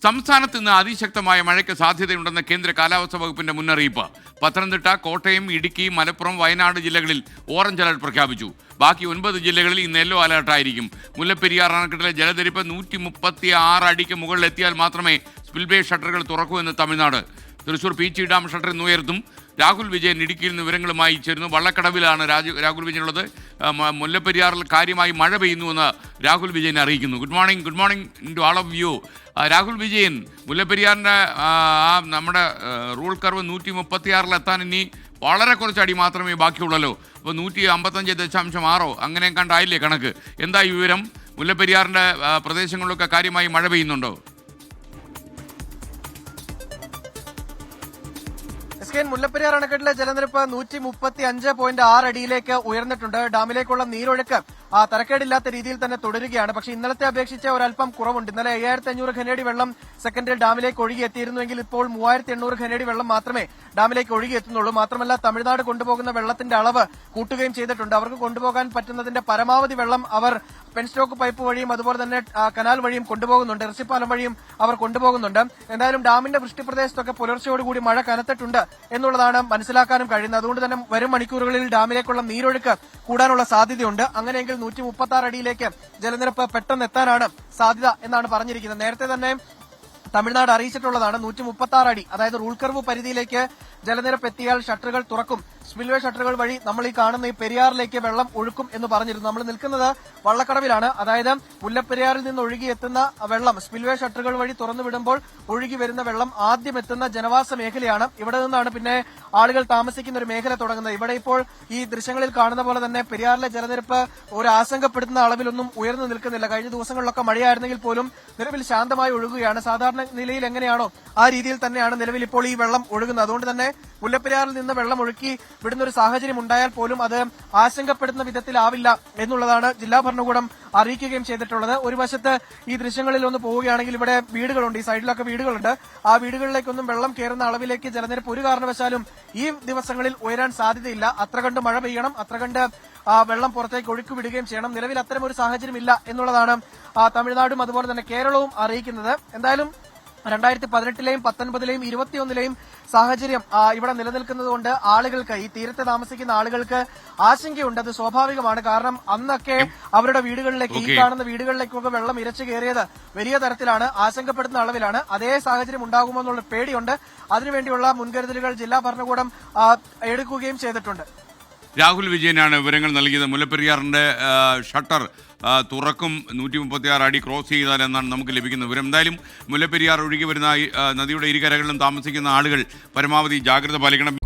സംസ്ഥാനത്ത് ഇന്ന് അതിശക്തമായ മഴയ്ക്ക് സാധ്യതയുണ്ടെന്ന കേന്ദ്ര കാലാവസ്ഥാ വകുപ്പിന്റെ മുന്നറിയിപ്പ്. പത്തനംതിട്ട, കോട്ടയം, ഇടുക്കി, മലപ്പുറം, വയനാട് ജില്ലകളിൽ ഓറഞ്ച് അലർട്ട് പ്രഖ്യാപിച്ചു. ബാക്കി 9 ജില്ലകളിൽ ഇന്ന് യെല്ലോ അലർട്ടായിരിക്കും. മുല്ലപ്പെരിയാർ അണക്കെട്ടിലെ ജലനിരപ്പ് 136 അടിക്ക് മുകളിലെത്തിയാൽ മാത്രമേ സ്പിൽവേ ഷട്ടറുകൾ തുറക്കൂ എന്ന് തമിഴ്നാട്. തൃശൂർ പീച്ചി ഡാം ഷട്ടർ ഇന്ന് ഉയർത്തും. രാഹുൽ വിജയൻ ഇടുക്കിയിൽ നിന്ന് വിവരങ്ങളുമായി ചേരുന്നു. വള്ളക്കടവിലാണ് രാഹുൽ വിജയനുള്ളത്. മുല്ലപ്പെരിയാറിൽ കാര്യമായി മഴ പെയ്യുന്നുവെന്ന് രാഹുൽ വിജയൻ അറിയിക്കുന്നു. Good morning to all of you. Rahul Vijayan, മുല്ലപ്പെരിയാറിൻ്റെ നമ്മുടെ റൂൾ കർവ് 136 ഇനി വളരെ കുറച്ച് അടി മാത്രമേ ബാക്കിയുള്ളല്ലോ. അപ്പോൾ 155.6 അങ്ങനെ കണ്ടായില്ലേ കണക്ക്? എന്താ ഈ വിവരം? മുല്ലപ്പെരിയാറിൻ്റെ പ്രദേശങ്ങളിലൊക്കെ കാര്യമായി മഴ പെയ്യുന്നുണ്ടോ? മുല്ലപ്പെരിയാർ അണക്കെട്ടിലെ ജലനിരപ്പ് 135.6 അടിയിലേക്ക് ഉയർന്നിട്ടുണ്ട്. ഡാമിലേക്കുള്ള നീരൊഴുക്ക് തരക്കേടില്ലാത്ത രീതിയിൽ തന്നെ തുടരുകയാണ്. പക്ഷേ ഇന്നലത്തെ അപേക്ഷിച്ച് ഒരല്പം കുറവുണ്ട്. ഇന്നലെ 5500 ഘനയടി വെള്ളം സെക്കൻഡിൽ ഡാമിലേക്ക് ഒഴുകിയെത്തിയിരുന്നുവെങ്കിൽ ഇപ്പോൾ 3800 ഘനയടി വെള്ളം മാത്രമേ ഡാമിലേക്ക് ഒഴുകിയെത്തുന്നുള്ളൂ. മാത്രമല്ല തമിഴ്നാട് കൊണ്ടുപോകുന്ന വെള്ളത്തിന്റെ അളവ് കൂട്ടുകയും ചെയ്തിട്ടുണ്ട്. അവർക്ക് കൊണ്ടുപോകാൻ പറ്റുന്നതിന്റെ പരമാവധി വെള്ളം അവർ പെൻസ്റ്റോക്ക് പൈപ്പ് വഴിയും അതുപോലെ തന്നെ കനാൽ വഴിയും കൊണ്ടുപോകുന്നുണ്ട്. ഇറച്ചിപ്പാലം വഴിയും അവർ കൊണ്ടുപോകുന്നുണ്ട്. എന്തായാലും ഡാമിന്റെ വൃഷ്ടിപ്രദേശത്തൊക്കെ പുലർച്ചയോടുകൂടി മഴ കനത്തിട്ടുണ്ട് എന്നുള്ളതാണ് മനസ്സിലാക്കാനും കഴിയുന്നത്. അതുകൊണ്ട് തന്നെ വരും മണിക്കൂറുകളിൽ ഡാമിലേക്കുള്ള നീരൊഴുക്ക് കൂടാനുള്ള സാധ്യതയുണ്ട്. അങ്ങനെയെങ്കിൽ 136 അടിയിലേക്ക് ജലനിരപ്പ് പെട്ടെന്ന് എത്താനാണ് സാധ്യത എന്നാണ് പറഞ്ഞിരിക്കുന്നത്. നേരത്തെ തന്നെ തമിഴ്നാട് അറിയിച്ചിട്ടുള്ളതാണ് 136 അടി, അതായത് റൂൾ കർവ് പരിധിയിലേക്ക് ജലനിരപ്പ് എത്തിയാൽ ഷട്ടറുകൾ തുറക്കും. സ്പിൽവേ ഷട്ടറുകൾ വഴി നമ്മൾ ഈ കാണുന്ന ഈ പെരിയാറിലേക്ക് വെള്ളം ഒഴുക്കും എന്ന് പറഞ്ഞിരുന്നു. നമ്മൾ നിൽക്കുന്നത് വള്ളക്കടവിലാണ്. അതായത് മുല്ലപ്പെരിയാറിൽ നിന്ന് ഒഴുകിയെത്തുന്ന വെള്ളം സ്പിൽവേ ഷട്ടറുകൾ വഴി തുറന്നു വിടുമ്പോൾ ഒഴുകി വരുന്ന വെള്ളം ആദ്യം എത്തുന്ന ജനവാസ മേഖലയാണ്. ഇവിടെ നിന്നാണ് പിന്നെ ആളുകൾ താമസിക്കുന്ന ഒരു മേഖല തുടങ്ങുന്നത്. ഇവിടെ ഇപ്പോൾ ഈ ദൃശ്യങ്ങളിൽ കാണുന്ന പോലെ തന്നെ പെരിയാറിലെ ജലനിരപ്പ് ഒരു ആശങ്കപ്പെടുത്തുന്ന അളവിലൊന്നും ഉയർന്നു നിൽക്കുന്നില്ല. കഴിഞ്ഞ ദിവസങ്ങളിലൊക്കെ മഴയായിരുന്നെങ്കിൽ പോലും നിലവിൽ ശാന്തമായി ഒഴുകുകയാണ്. സാധാരണ നിലയിൽ എങ്ങനെയാണോ ആ രീതിയിൽ തന്നെയാണ് നിലവിൽ ഇപ്പോൾ ഈ വെള്ളം ഒഴുകുന്നത്. അതുകൊണ്ട് തന്നെ മുല്ലപ്പെരിയാറിൽ നിന്ന് വെള്ളം ഒഴുക്കി വിടുന്ന ഒരു സാഹചര്യം ഉണ്ടായാൽ പോലും അത് ആശങ്കപ്പെടുന്ന വിധത്തിലാവില്ല എന്നുള്ളതാണ് ജില്ലാ ഭരണകൂടം അറിയിക്കുകയും ചെയ്തിട്ടുള്ളത്. ഒരു വശത്ത് ഈ ദൃശ്യങ്ങളിൽ ഒന്ന് പോവുകയാണെങ്കിൽ ഇവിടെ വീടുകളുണ്ട്, ഈ സൈഡിലൊക്കെ വീടുകളുണ്ട്. ആ വീടുകളിലേക്കൊന്നും വെള്ളം കയറുന്ന അളവിലേക്ക് ജലനിരപ്പ് ഒരു കാരണവശാലും ഈ ദിവസങ്ങളിൽ ഉയരാൻ സാധ്യതയില്ല. അത്ര കണ്ട് മഴ പെയ്യണം, അത്ര കണ്ട് വെള്ളം പുറത്തേക്ക് ഒഴുക്കി വിടുകയും ചെയ്യണം. നിലവിൽ അത്തരം ഒരു സാഹചര്യം ഇല്ല എന്നുള്ളതാണ് തമിഴ്നാടും അതുപോലെ തന്നെ കേരളവും അറിയിക്കുന്നത്. എന്തായാലും 2018-ലെയും 19-ലെയും 21-ലെയും സാഹചര്യം ഇവിടെ നിലനിൽക്കുന്നതുകൊണ്ട് ആളുകൾക്ക്, ഈ തീരത്ത് താമസിക്കുന്ന ആളുകൾക്ക് ആശങ്കയുണ്ട്. അത് സ്വാഭാവികമാണ്. കാരണം അന്നൊക്കെ അവരുടെ വീടുകളിലേക്ക്, ഈ കാണുന്ന വീടുകളിലേക്കൊക്കെ വെള്ളം ഇരച്ചു കയറിയത് വലിയ തരത്തിലാണ്, ആശങ്കപ്പെടുന്ന അളവിലാണ്. അതേ സാഹചര്യം ഉണ്ടാകുമോ എന്നുള്ള പേടിയുണ്ട്. അതിനുവേണ്ടിയുള്ള മുൻകരുതലുകൾ ജില്ലാ ഭരണകൂടം എടുക്കുകയും ചെയ്തിട്ടുണ്ട്. രാഹുൽ വിജയനാണ് വിവരങ്ങൾ നൽകിയത്. മുല്ലപ്പെരിയാറിന്റെ ഷട്ടർ തുറക്കും 136 അടി ക്രോസ് ചെയ്താൽ എന്നാണ് നമുക്ക് ലഭിക്കുന്ന വിവരം. എന്തായാലും മുല്ലപ്പെരിയാർ ഒഴുകി വരുന്ന നദിയുടെ ഇരുകരകളിലും താമസിക്കുന്ന ആളുകൾ പരമാവധി ജാഗ്രത പാലിക്കണം.